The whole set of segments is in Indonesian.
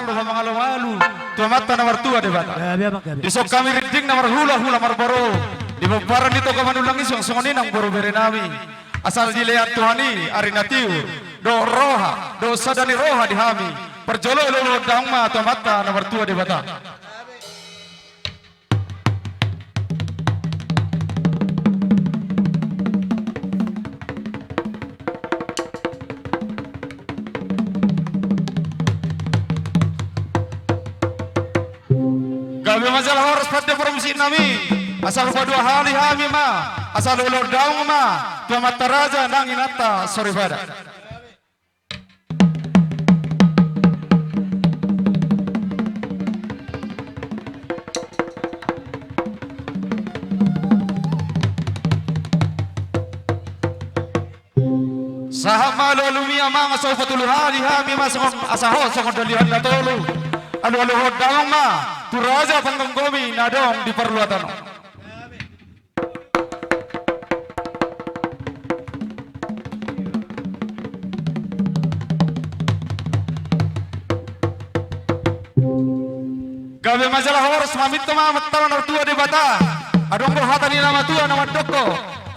malu mga lumalu. Tumata na martua di bata. Isok kami riding na marhula-hula marbaro. Di babaran dito ka manulang isong sungunin ang boro bere nami. Asal dilihat Tuhani ari natiu do roha do sadani roha di hami. Perjolo lolo dangma tumata na martua di bata. Gabi masalah horas pada promosi nami. Asal dua hari hami ma. Asal ulur daung ma. Tua mata raja nang inata sore pada. Sahama lolumi amang asal fatuluh hari hami ma sokon asahol sokon dalihan natolu. Alu daung ma. Tu raja panggomi nadong di perluatan. Gabe masalah horas mamit tama matawan artua di bata. Adong berhatan ni nama tua nama doko.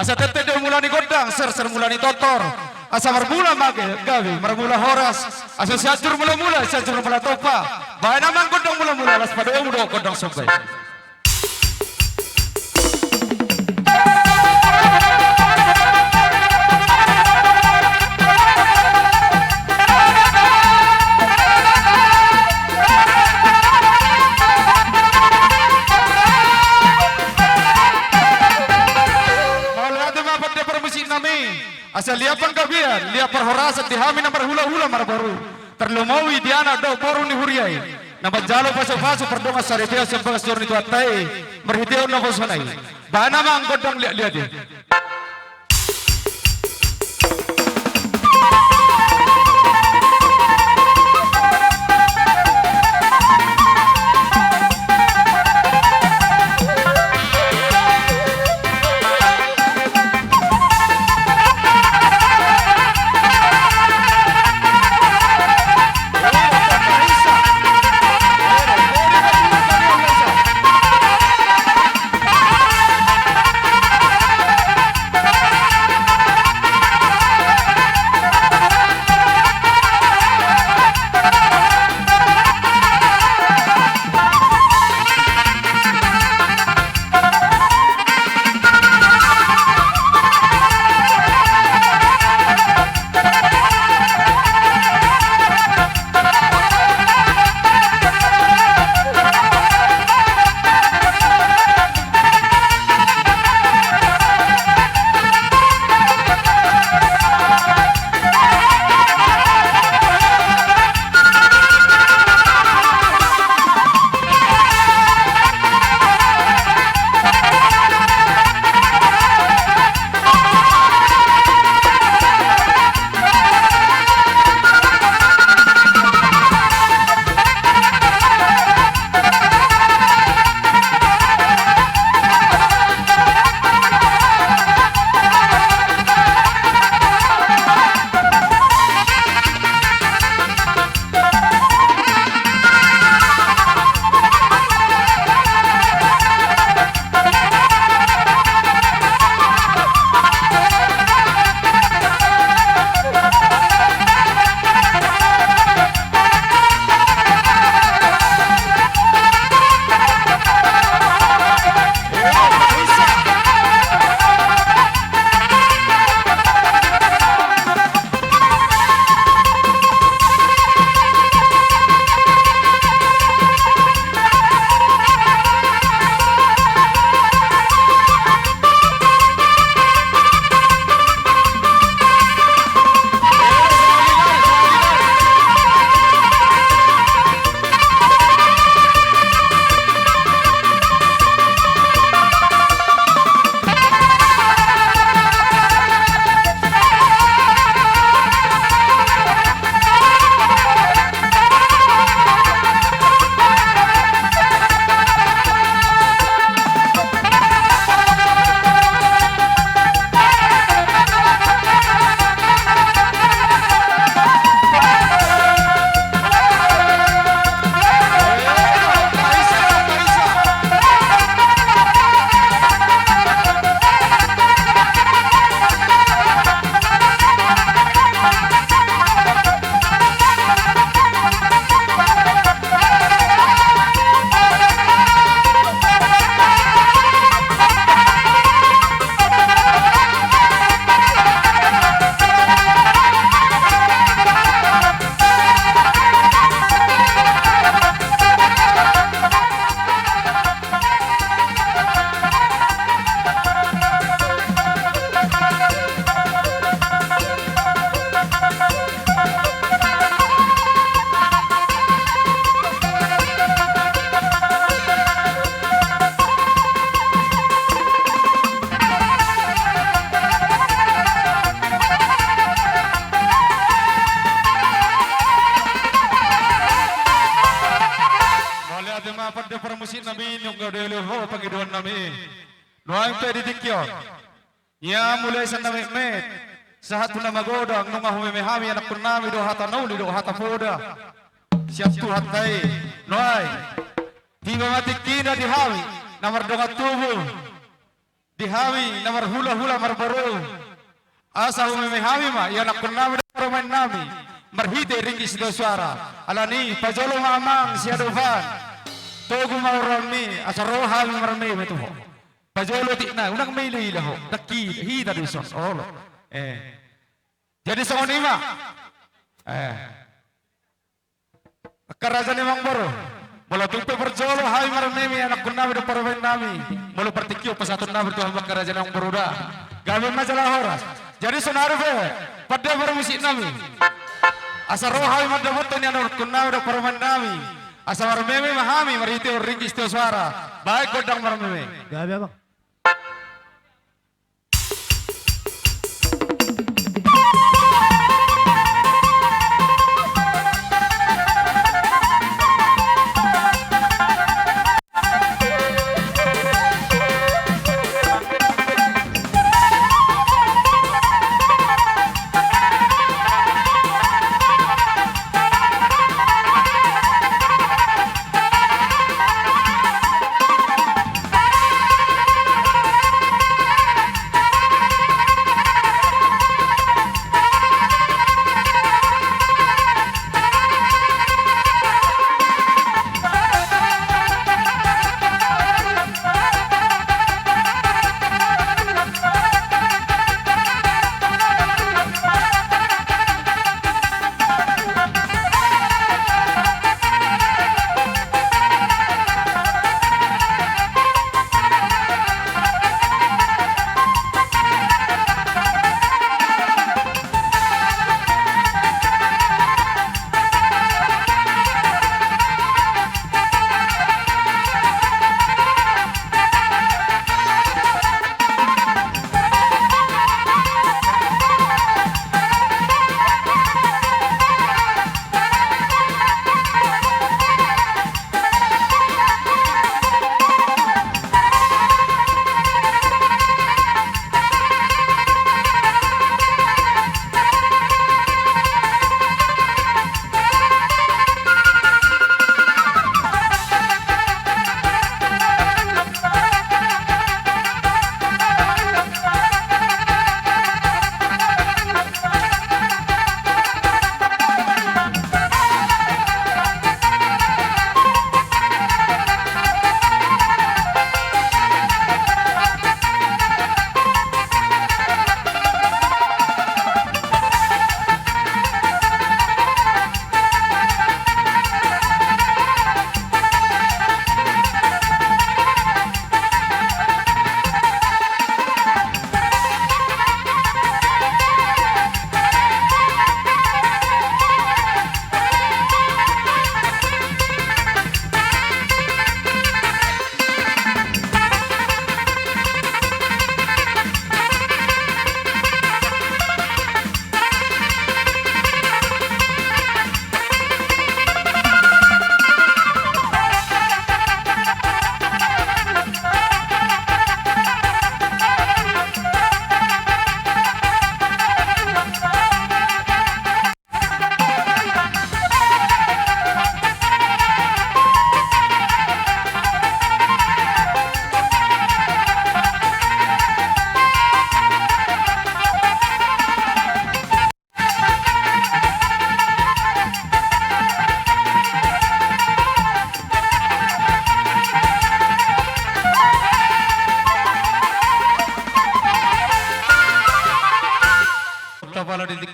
Asa tete do mulani godang ser mulani totor. Asa marmula mage gabe marmula horas. Asa siajur mula siajur mula topa. Bahan namang godang mula las pada umudo godang sampai. Asal liapan kabian, liap perhorasan dihami nomor hula-hula marbaru. Terlumawi diana do boru ni huriai. Nama jalo paso-paso perdonga saripia sempat sur itu atai. Merhiteu nama sonai. Bana mang godang lihat dia. musin namin yung gadelo ho Panginoon namin. Noang pedidikyon. Ya mulai sa namimit. Sa hatu na magodang nung humimihami anak ko namin do hatanaw do hatapoda. Siap Tuhan tay. Noay. Di mamatikina di hawi namar dongat tubuh. Di hawi namar hula-hula marbaro. Asa humimihami ma ya anak ko namin do poroman namin. Marhide ringgis do suara. Alani pajolo mamang siadofan. Togo maurami asaroha marami metu ho. Pajolo tikna unang may lila ho. Daki hida do son. Olo. Jadi sa unima. Karaja ni Mang Boro. Mula tungto berjolo hai marami anak ko namin do poroman namin. Mula partikyo pasatun namin to hambak karaja ng Boro da. Gawin majalah horas. Jadi sonarve pada bermusik namin. Asa rohay madabot ni ano kunaw da poroman nami. Asa marmeme mahami mariti ringgis to suara. Baik godang marmeme. Gabi abang.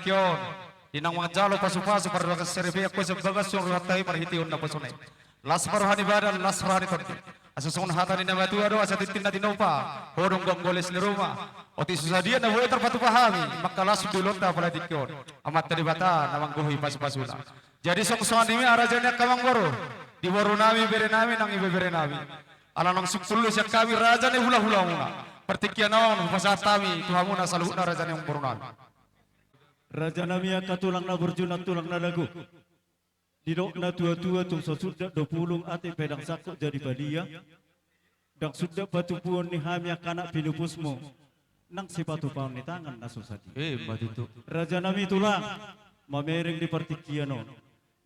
dikyon. Inang mga jalo pasu-pasu para lakas serbe ako sa bagas yung ratay marhitiyon na pasunay. Las paruhan ibadah, las paruhan itorti. Asusun hata ni nama tu ado asa titin na dinopa. Horong gonggoles ni rumah. Oti susadian na buhay terpatu pahami. Maka las dulot na pala dikyon. Amat teribata namang guhi pasu-pasuna. Jadi song-songan ini arajanya kamang boro. Di boro nami bere nami nang ibe bere nami. Alanong sukulu siya kami raja ni hula-hula muna. Pertikyan naon pasatami tuhamuna saluhuna raja ni boro nami. Raja nami katulang na burjuna tulang na lagu. Didok na tua-tua tung sasudah 20 ati pedang sakok jadi badia. Dak sudah batu puan ni hamya kanak pinupusmo. Nang si batu paun ni tangan na susati. Batu. Raja nami tulang. Mamereng di partikiano.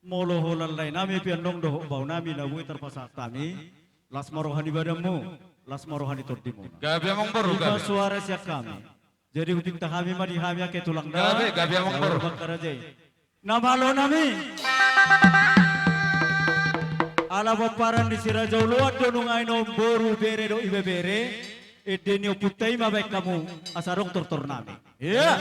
Molo holan lain nami piandong doh bau nami na buai terpasak kami. Las marohani badamu. Las marohani tordimu. Gabi among baru Iba gabi. suara siak kami. Jadi uping tahami madi hamya ke tulang dah. Gabi among baru. Namalo nami. Ala paparan di Sirajau luat donung aino boru bere do ibe bere. Edenio putai mabek kamu asarong tortor nami. Iya.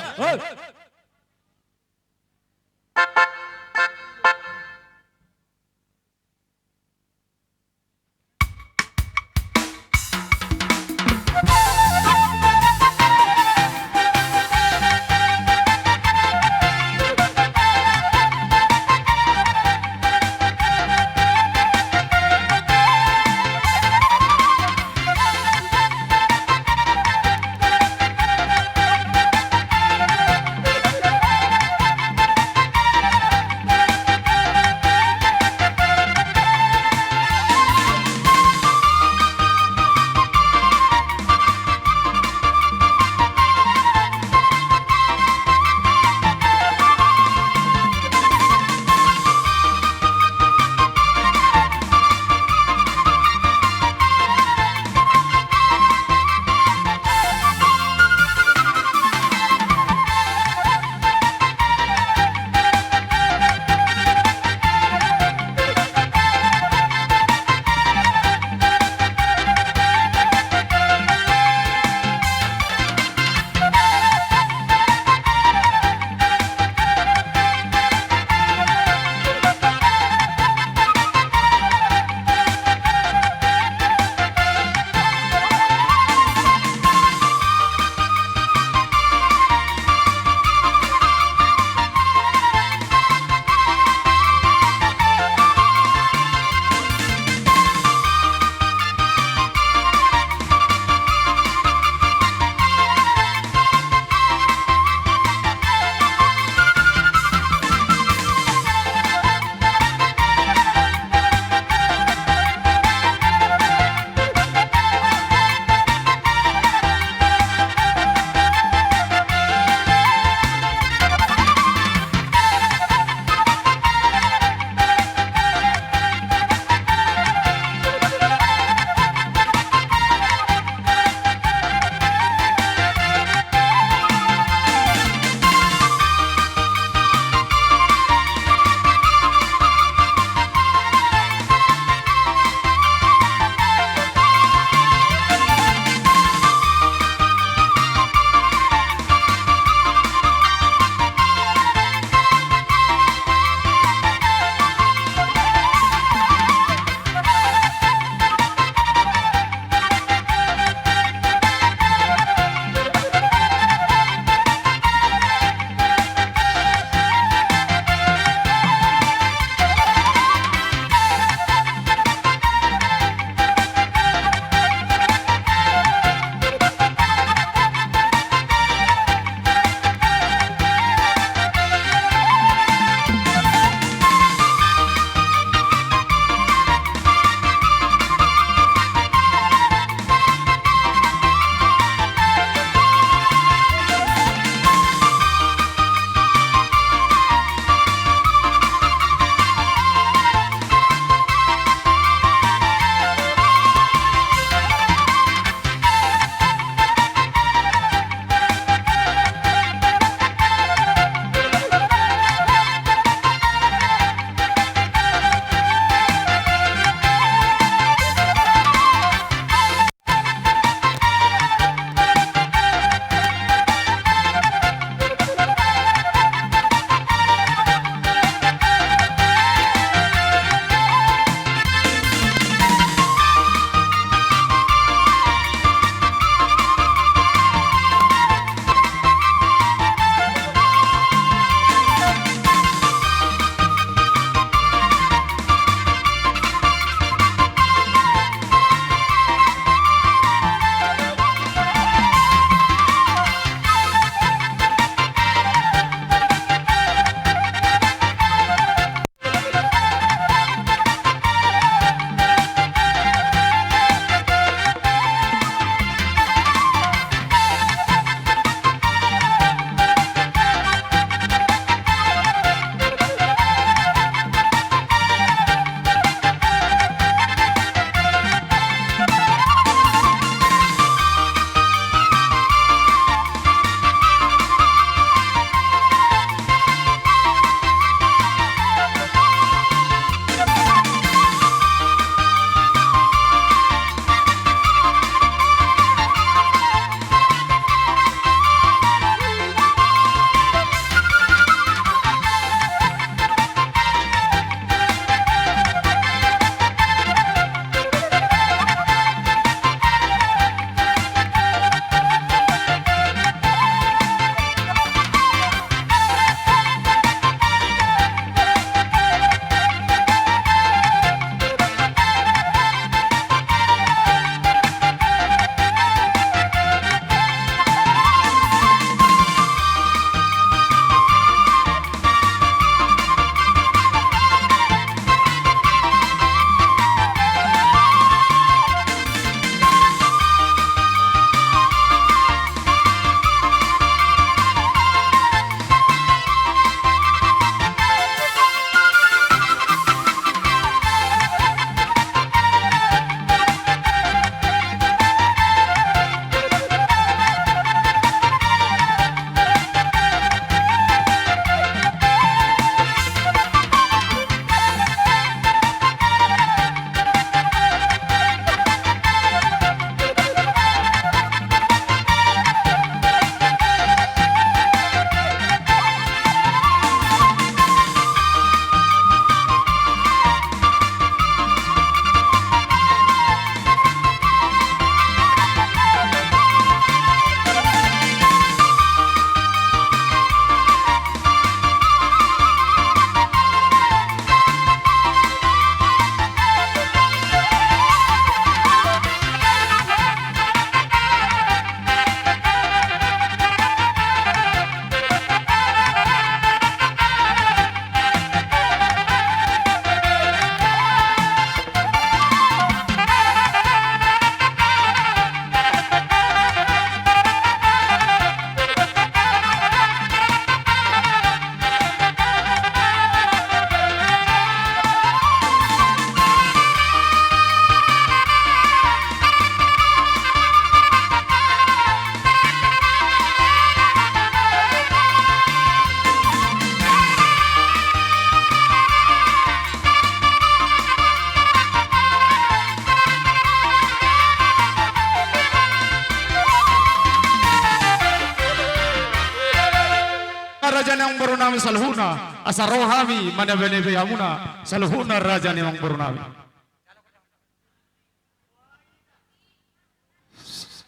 raja yang baru nami salhuna asa rohami mana benebe yamuna salhuna raja yang baru nami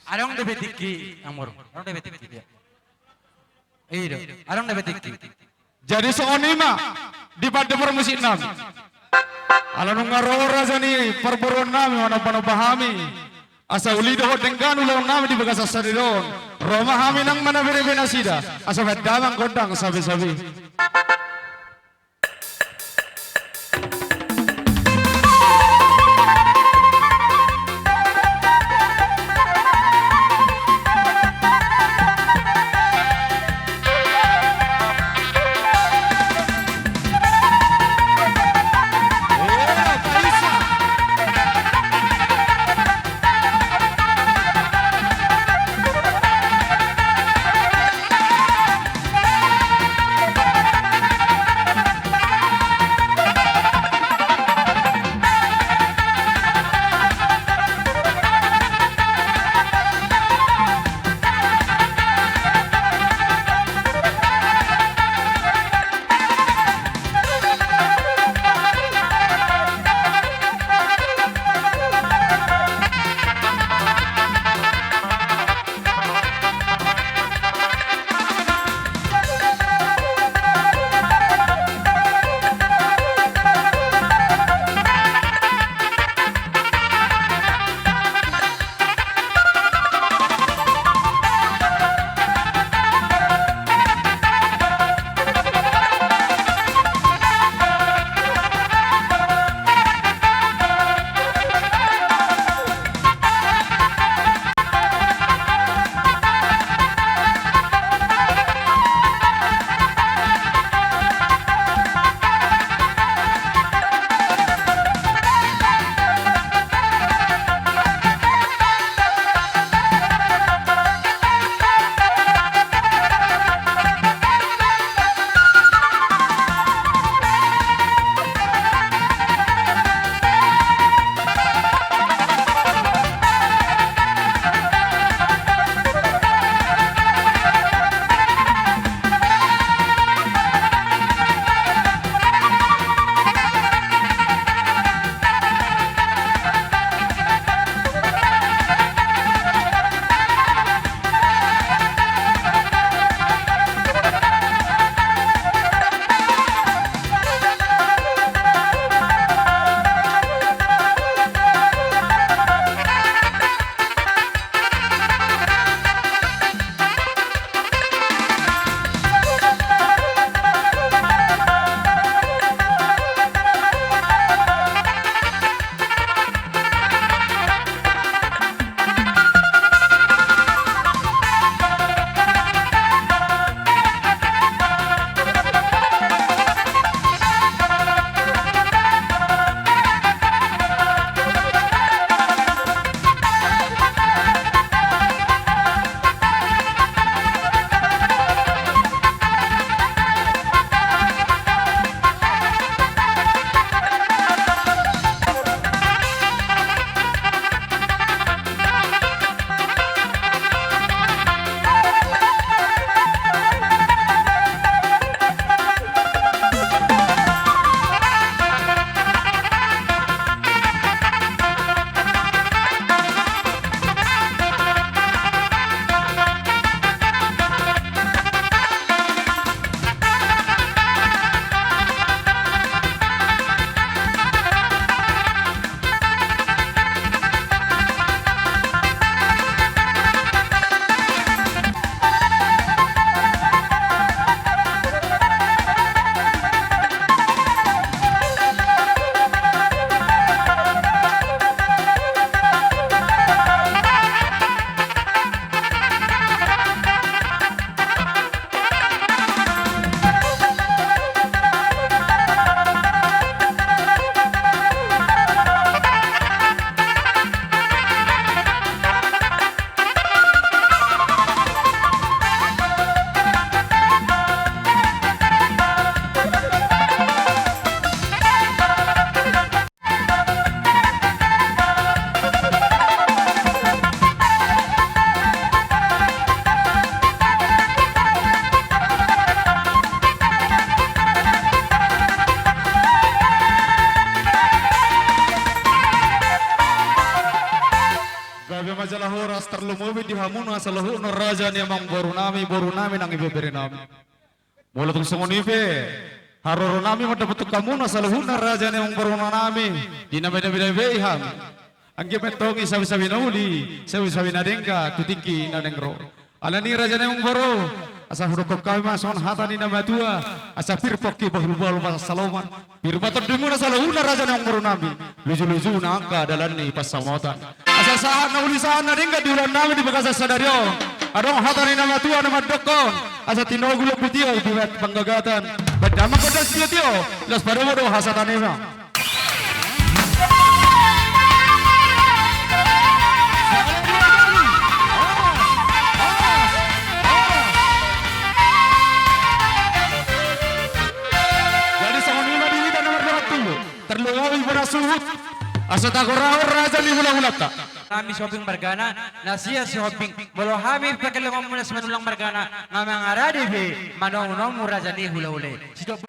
arong de betiki amor arong de betiki dia iya arong de betiki jadi seonima di pada permusik nami alanung ngaro raja ni perboron nami mana pahami asa ulido tengkan ulang nami di bekas asariron Roma kami nang mana beri nasida asa damang gondang sabi-sabi di hamuna salahu no raja ni amang boru nami nang ibe bere nami. Mula tung songoni be haroro nami madapat kamu na salahu na raja ni amang boru nami. Di nami be iham. Angge metongi sabi nauli sabi nadengka tutiki nadengro. Alani raja ni amang boru. Asa huruf kami mason hatani nama tua asa pirpoki bahulu balu masa saloman pirmata dimuna salahuna raja yang nami luju na angka dalani pasamotan asa saat nauli sana dingga diulan nami di bekas sadario adong hatani nama tua nama dokon asa tinogulo putio di penggagatan berdama kodas tio las pada bodoh hasatani ma terlalu ibadah suhut asa tagoraor raja ni hula-hula ta Kami shopping Margana, nasiya shopping. Bolo kami pagkalawang muna sa manulang Margana, nga mga aradi be, manong-nong mura dyan ni hula-hula. Sito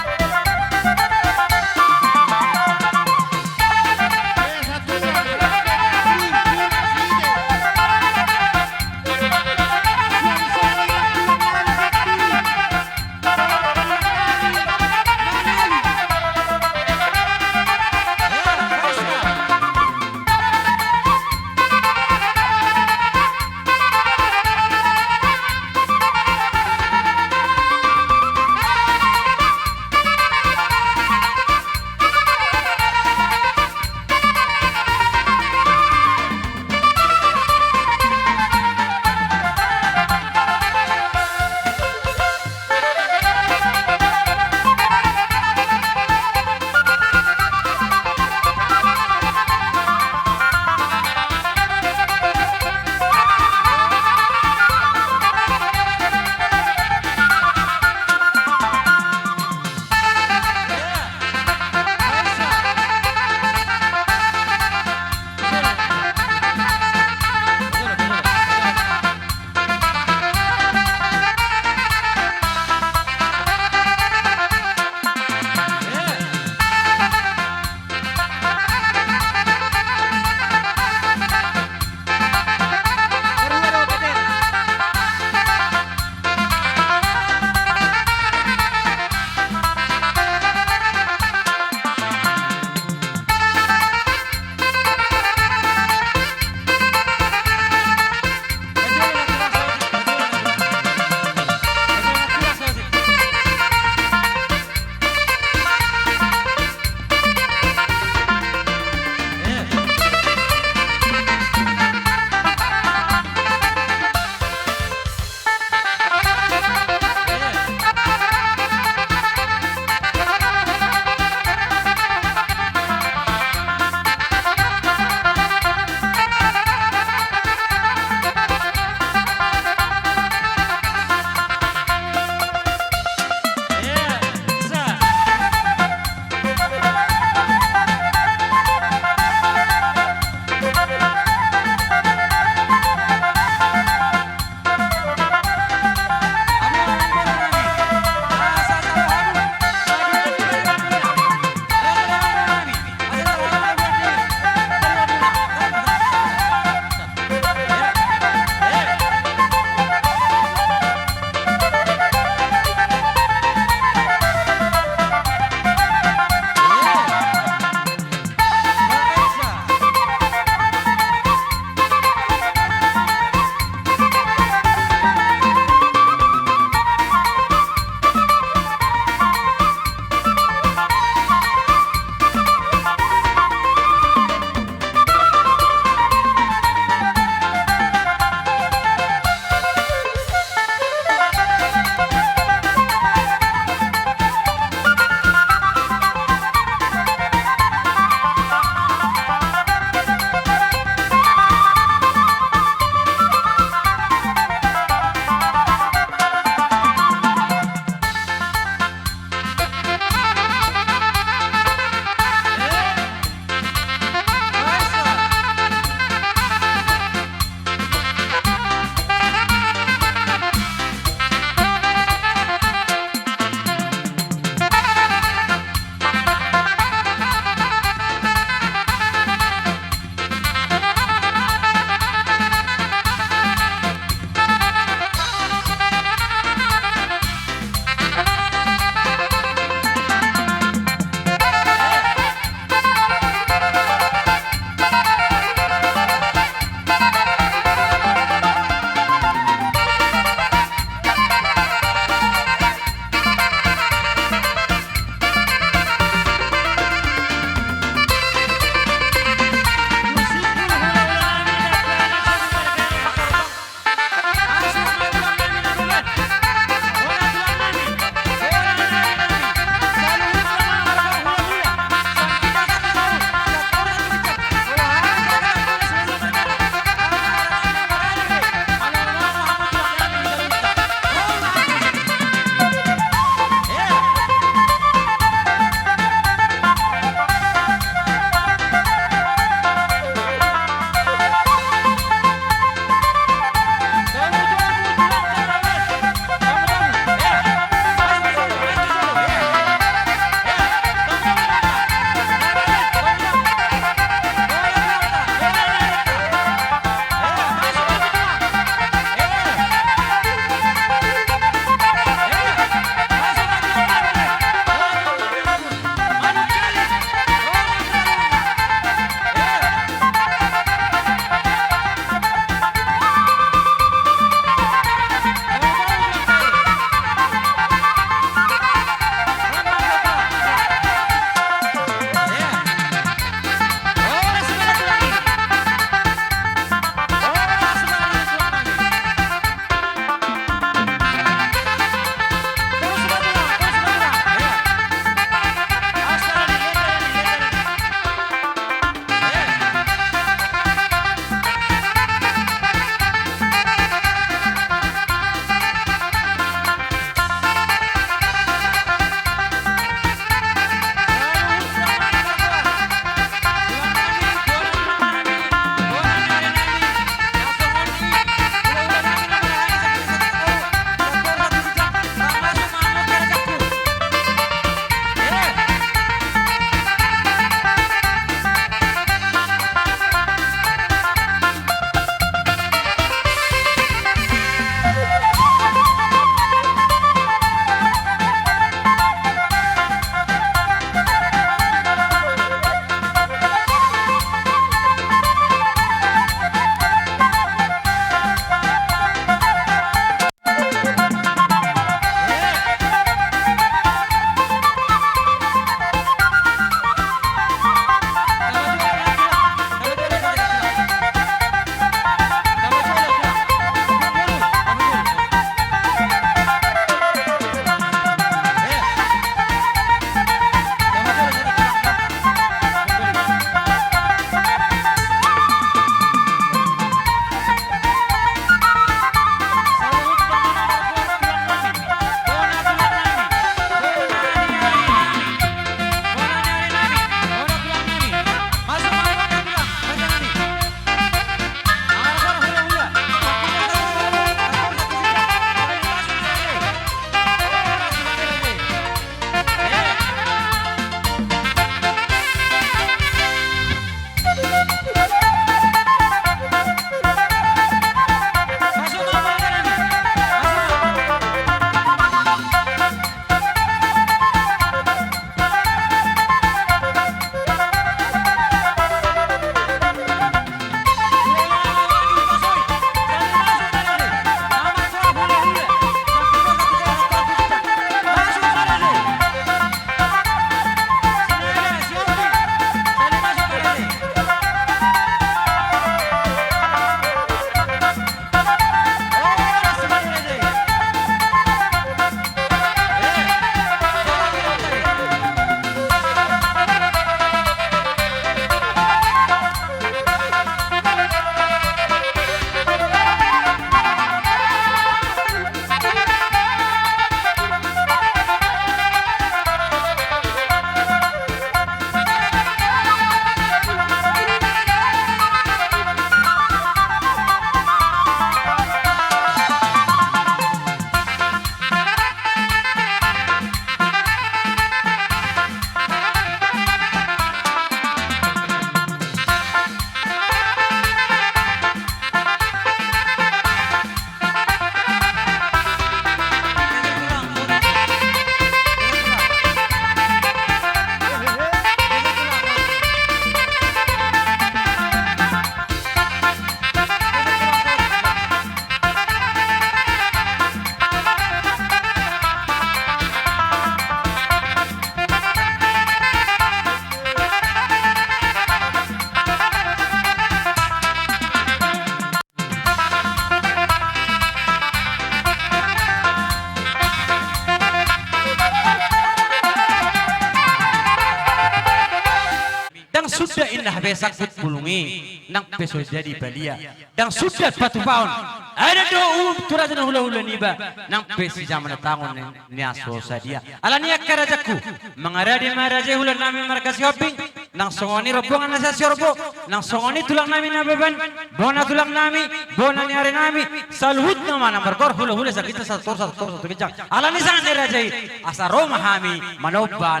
besak put bulungi nang peso jadi balia dang sudah batu paon ada do tura jana hula niba nang pesi zaman tangon ni aso sadia ala niya karajaku mangaradi maraje hula nami markasi hopping nang songoni robongan nasa sorbo nang songoni tulang nami na beban bona tulang nami bona ni are nami salhut na mana markor hula sakita sa tor kejang ala ni sana rajai asa roma hami manoba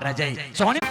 rajai songoni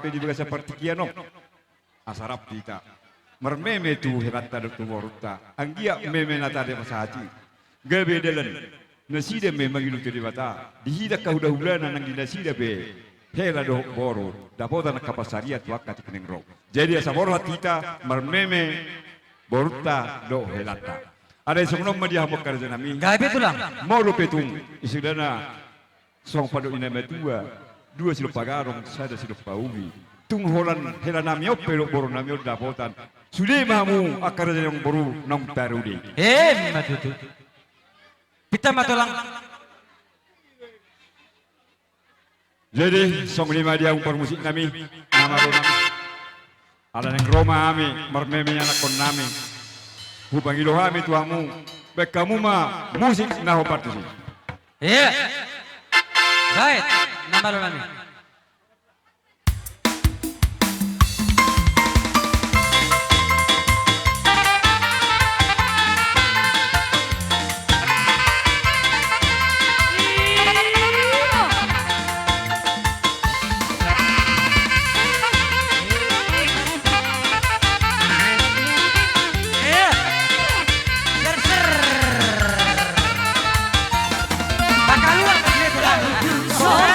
ape di baga seperti kiano. Asarap kita. Mermeme tu herata do tuwaruta. Anggia meme nata de pasati. Gabe dalan. Nasida me magilu te bata. Dihida kahudahulana nang dinasida be. Hela do boro. Dapota na kapasariat wakati kenengro. Jadi asa boro kita mermeme boruta do helata. Ada yang sebelum media hamok kerja nami. Gabe tulang. Mau petung isudana song padu ina metua dua silo pagarong sada silo paugi. Tung holan hela nami opelo boro nami dapotan. Sudah mahamu akar yang baru nang tarudi. Matutu. Kita matulang. Jadi song lima dia umpar musik nami nama do nami. Ada yang Roma ami mermeme anak kon nami. Hubang ilohami tuamu, baik kamu mah musik nah opat sih. Iya. Baik, nama lo nami. Soy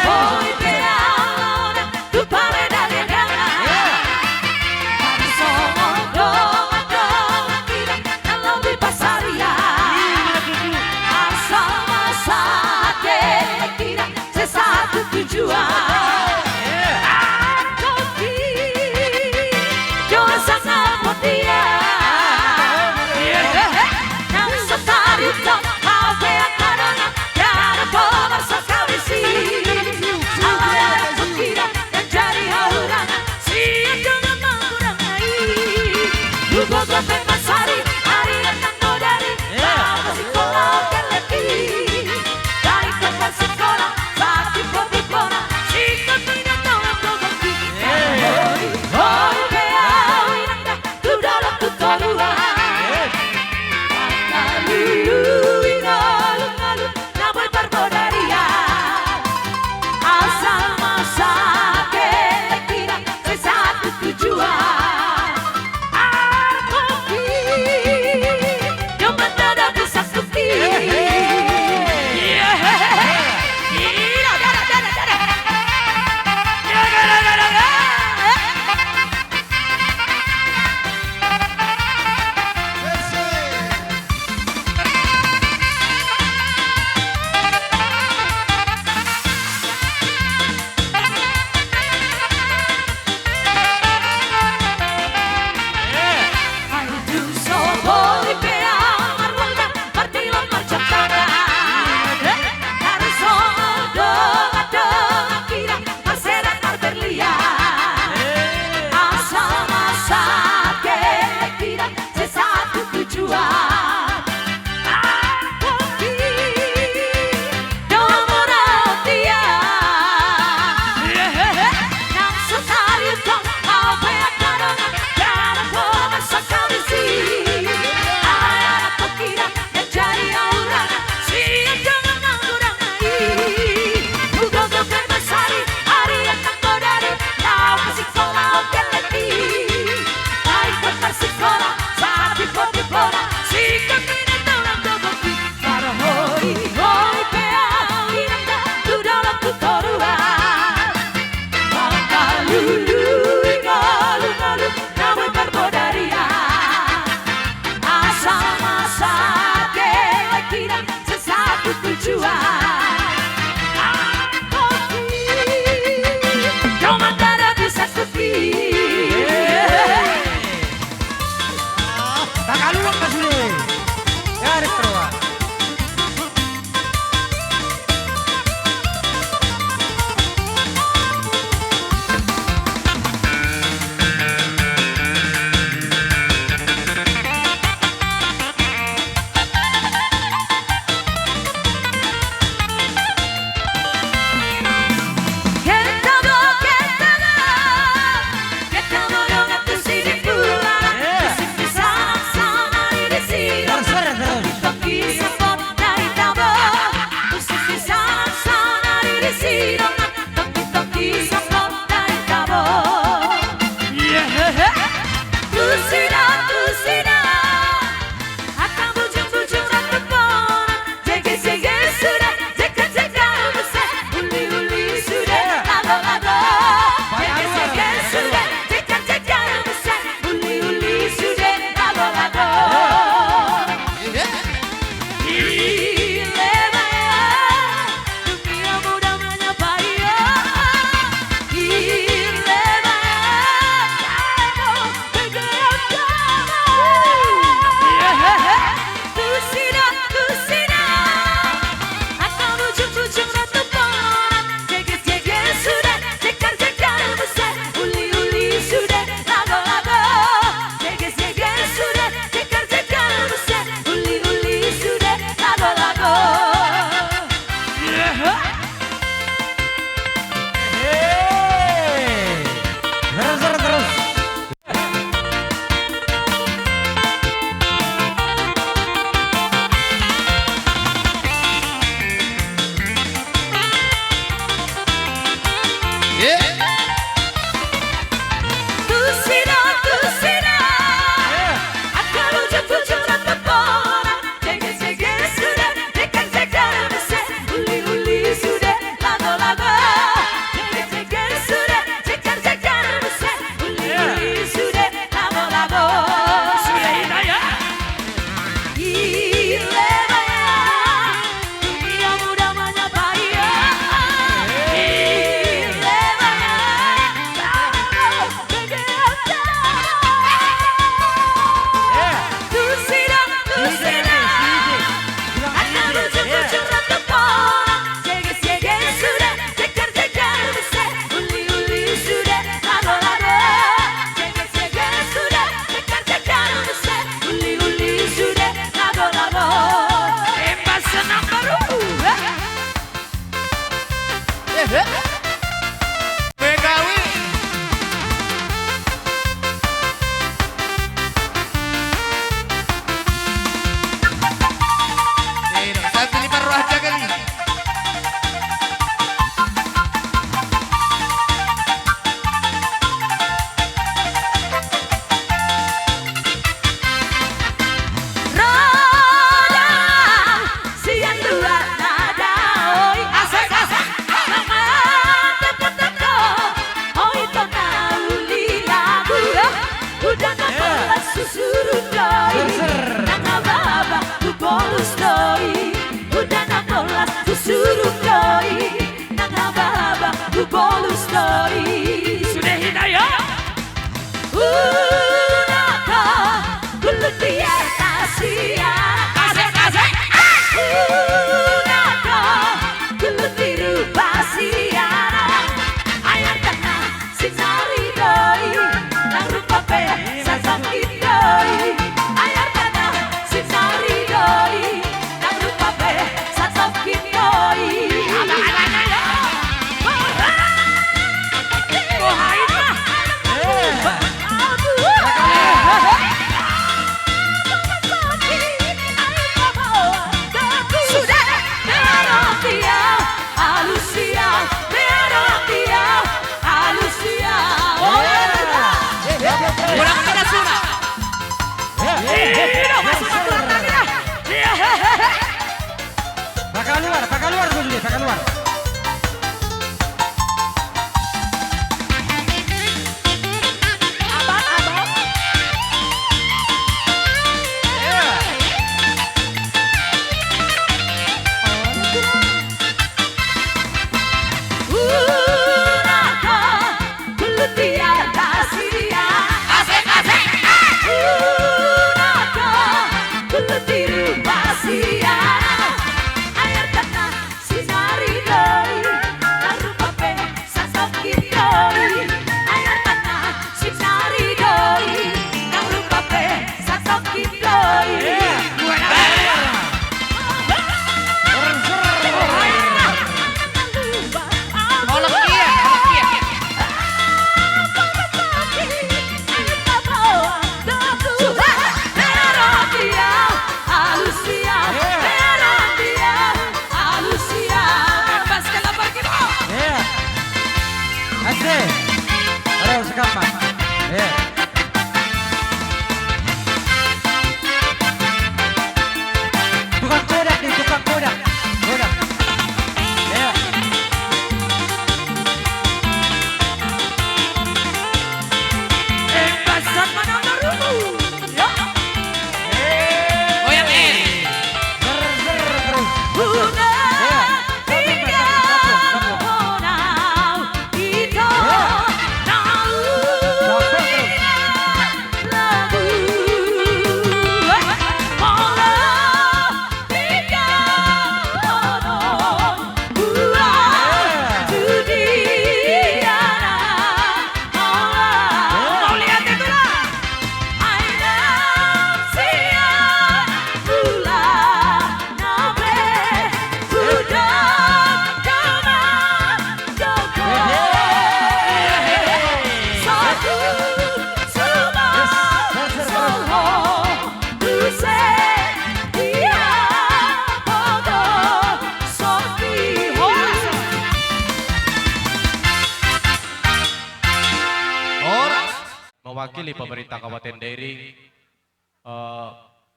mewakili pemerintah Kabupaten Dairi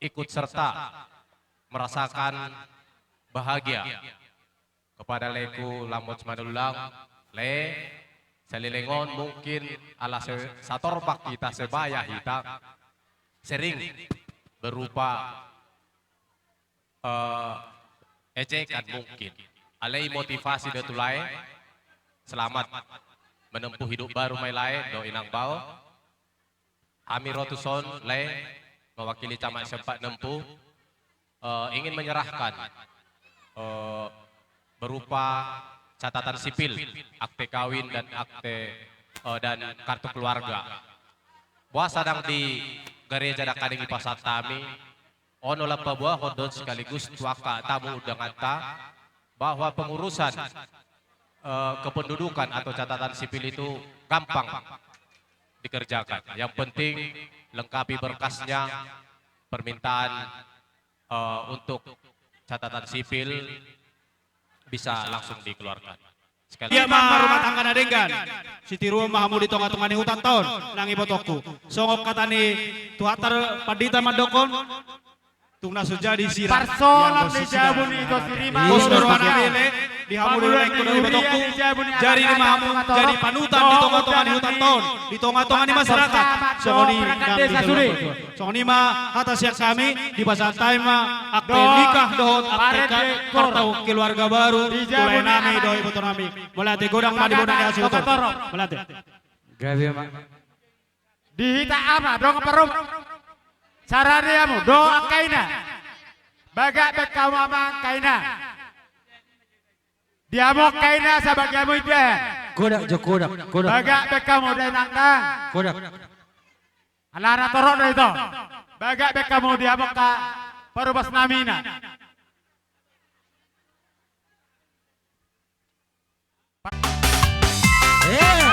ikut serta merasakan bahagia kepada leku Lambot Manulang le salilengon mungkin ala satorbak kita sebaya kita sering berupa ejekan mungkin alai motivasi detulai selamat menempuh hidup baru mai lae do inang bau Amir Rotuson le mewakili camat sempat nempuh ingin menyerahkan berupa catatan sipil, akte kawin dan akte dan kartu keluarga. Buah sadang di gereja Dakading Pasar Tami, ono lapa buah hodon sekaligus tuaka tamu undangan ta bahwa pengurusan kependudukan atau catatan sipil itu gampang dikerjakan. Yang penting lengkapi berkasnya, permintaan untuk catatan sipil bisa langsung dikeluarkan. Dia mah rumah tangga nadenggan. Siti rumah hamu di tongah-tongah ni hutan tahun nangi botoku. Songok katani tuatar padita madokon. Tungna sujadi sirah. Parsolam di jabun itu sirima. Kusnur wanamile di hamu di lek kudu botoku. Jari di hamu jadi panutan di tongah-tongah ni hutan tahun. Di tongah-tongah ni masyarakat. Songoni kami Songoni mah atas siak kami di pasantai mah akte nikah dohot akte kartu keluarga baru. Tulai nami doi botol nami. Melati godang mah di bodang ya situ. Melati. Gawe mak. Dihita ama dong perum. Sarariamu doa kaina. Bagak bekau mama kaina. Diamo kaina sabagamu ide. Kodak jo kodak. Bagak bekau mau nangkang. Kodak. Alara torok dah itu. Bagak bekau mau diamo ka parubas namina. Oh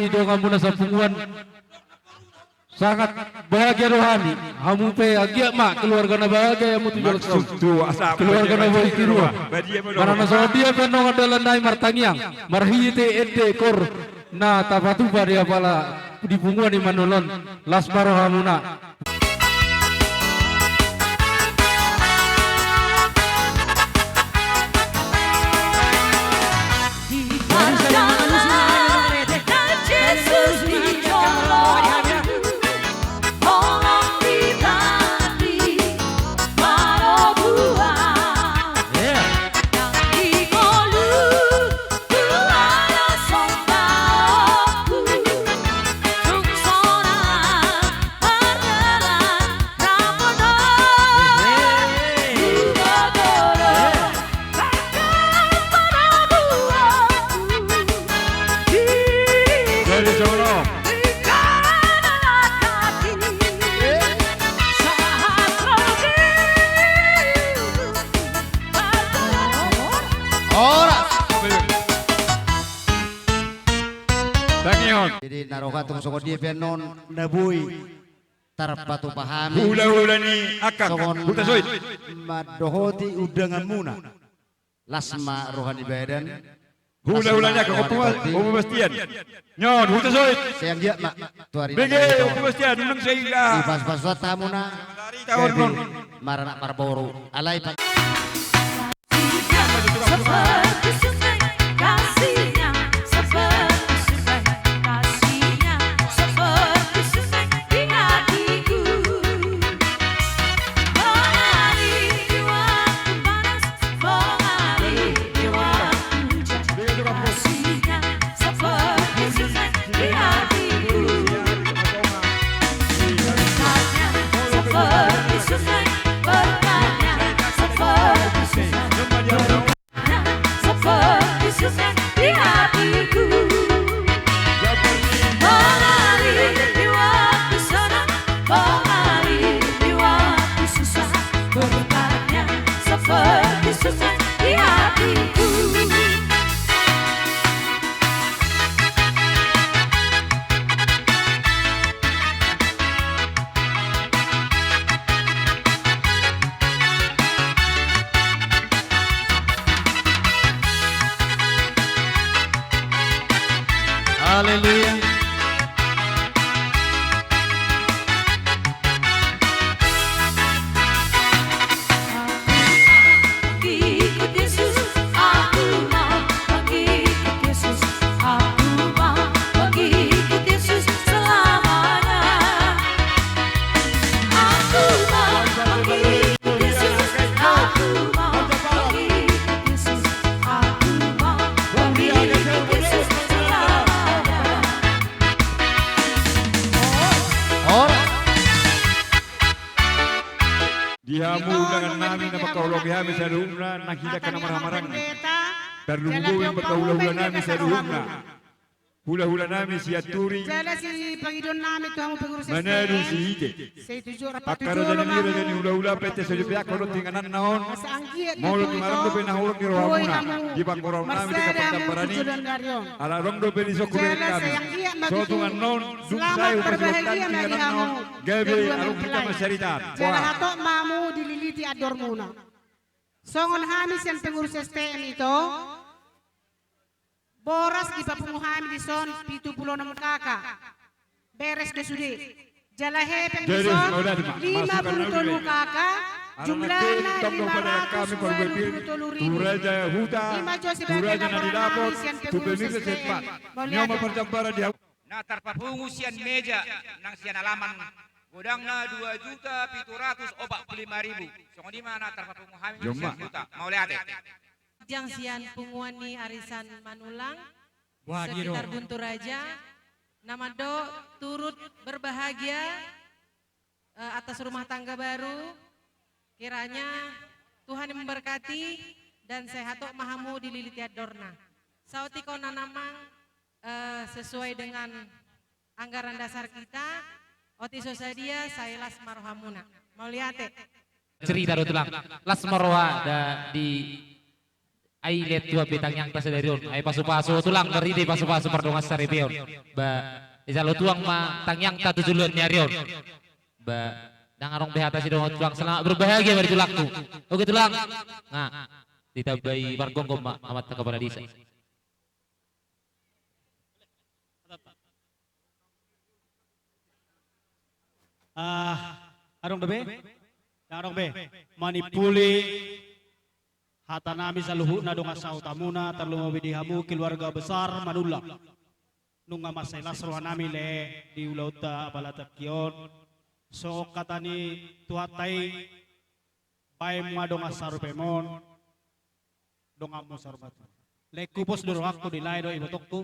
kami dengan muna sa punguan sangat bahagia rohani. Hamu pe agia mak keluarga na bahagia yang mutu jolok Maksud tu asap. keluarga na boy tirua. Badia Karena sa dia penong adalah nai martangiang marhite ete kor na tapatu dia pala di punguan di Manulon las baro hamuna. Jadi naroka tong soko dia penon nabui tarpatu pahami. Hula-hula ni akak. Huta soit. Madohoti udangan muna. Lasma rohani badan. Hula-hulanya kau pemastian. Nyon huta soit. Sayang dia mak tuari. Bege pemastian unang sehingga. Pas-pas tamuna. Tahun non. Marana parboru. Alai pak. Seperti sungai kasihnya, seperti sungai kasihnya, seperti sungai di hatiku. Mengalir di waktu panas, mengalir di waktu hujan. Kasihnya seperti sungai di hatiku. Berkatnya seperti sungai, berkatnya seperti sungai. Seperti sungai di hatiku, mengalir di waktu senang, mengalir di waktu susah. Berkatnya seperti sungai di hatiku. Haleluya. Mengikut Yesus, aku mau mengikut Yesus, aku mau mengikut Yesus selamanya. Aku mau mengikut Yesus, aku mau mengikut Yesus, aku mau mengikut Yesus selamanya. Dihamu dengan nami nama kaulah kami saduhna nakida kana marah-marang. Terlungguin berkaulah-hula nami saduhna. Hula-hula nami siaturi. Jala si pangidon namin ito ang pagurus sa Manadu si hite. Sa ito jura Akara dan nira dan hula-hula pete sa jepya kono tinganan naon. Sa anggit Maulot maram do penahulog ni rohamuna. Di bangkorang nami di kapatang parani. Jala Ala rong do beniso kuben kami. So tungan non dungsay upasulatan tinganan naon. Gabi alung kita masyaritan. hato mamu dililiti ador muna. Songon hamis yang pengurus STM ito, boras di papunguhami di son 76 kakak. Beres ke sudi. Jalahe peng di son 53 kakak. Jumlahnya 593.000. Turaja huta, turaja na dilapot, tupemisa setpat. Nyoma percampara dia. Na tarpapungusian meja nang sian alaman godangna 2.745.000. Songo di mana tarpapunguhami sian juta. Mau lihat. Jang sian punguani arisan Manulang sekitar Buntu Raja. Nama do turut berbahagia atas rumah tangga baru. Kiranya Tuhan yang memberkati dan sehat mahamu dililiti adorna. Sauti kau nanamang sesuai dengan anggaran dasar kita. Oti sosadia saya las marohamuna. Mau lihat Cerita do tulang. Las Marwa di Ai lihat tua bitang yang tas dari on. Ai pasu-pasu tulang dari di pasu-pasu perdongas saripion. Ba isalo tuang ma tangyang ta tujulun nyarion. Ba dangarong behata si dong tulang selamat berbahagia bari tulakku. Oke tulang. Nah, ditabai bargong ko amat ka paradisa. Arong be, manipuli hata nami sa luhut na dong asa utamuna terlumawi di hamu keluarga besar Manula nung masay lasro nami le di ulauta balata kion so katani tuhatay pay mga dong asa rupemon dong amo sa rupatu le kupos duro ako di layo ibotok ko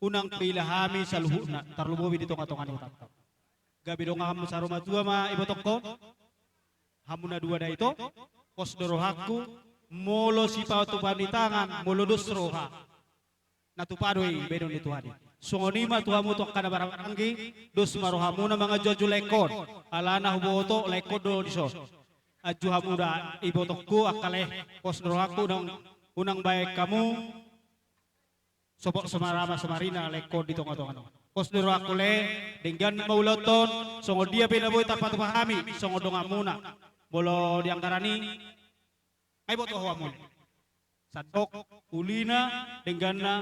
unang pilahami sa luhut na terlumawi dito nga tongan utatap gabi dong amo sa rumatua ma ibotok ko hamuna dua da ito pos duro hakku molo si pautu panitangan molo dusroha natupadoy bedon ni Tuhan songoni ma tuhamu to kana baranggi dos marohamu na mga jojo lekod alana huboto lekod do diso aju hamuda ibotokku akale pos rohaku unang baik kamu sobok semarama semarina lekod di tonga-tonga pos rohaku le dengan mauloton songo dia pinaboy tapat pahami songo dongamuna bolo dianggarani ay boto hawa sadok ulina dengan na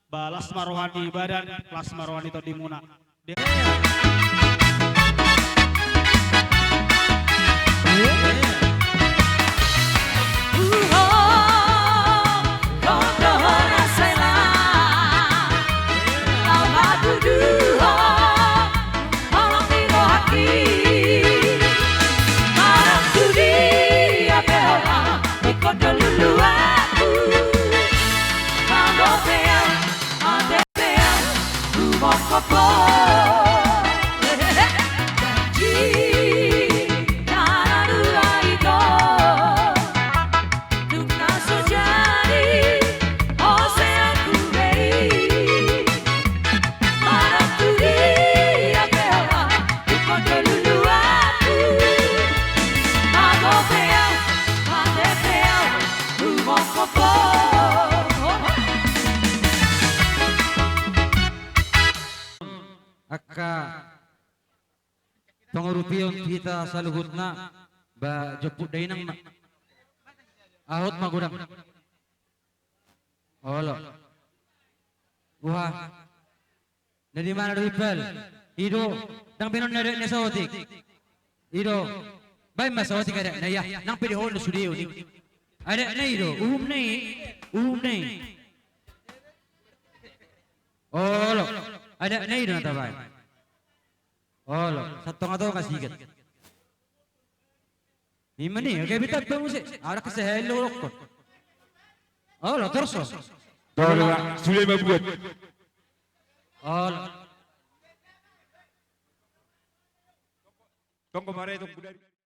balas marohani badan kelas marohani to dimuna Pengurupion kita saluhut na ba jeput day nang ahot magudang olo wah dari mana ripel ido dang benon nare ne sotik ido bay masotik ada na ya nang pedi hol studio ni ada na ido nei olo ada na ido na tabay olo satu ngato kasigat imani oke bitat ba mo si ara kasi hello ko olo torso Tolong sudah membuat olo tong kemarin tong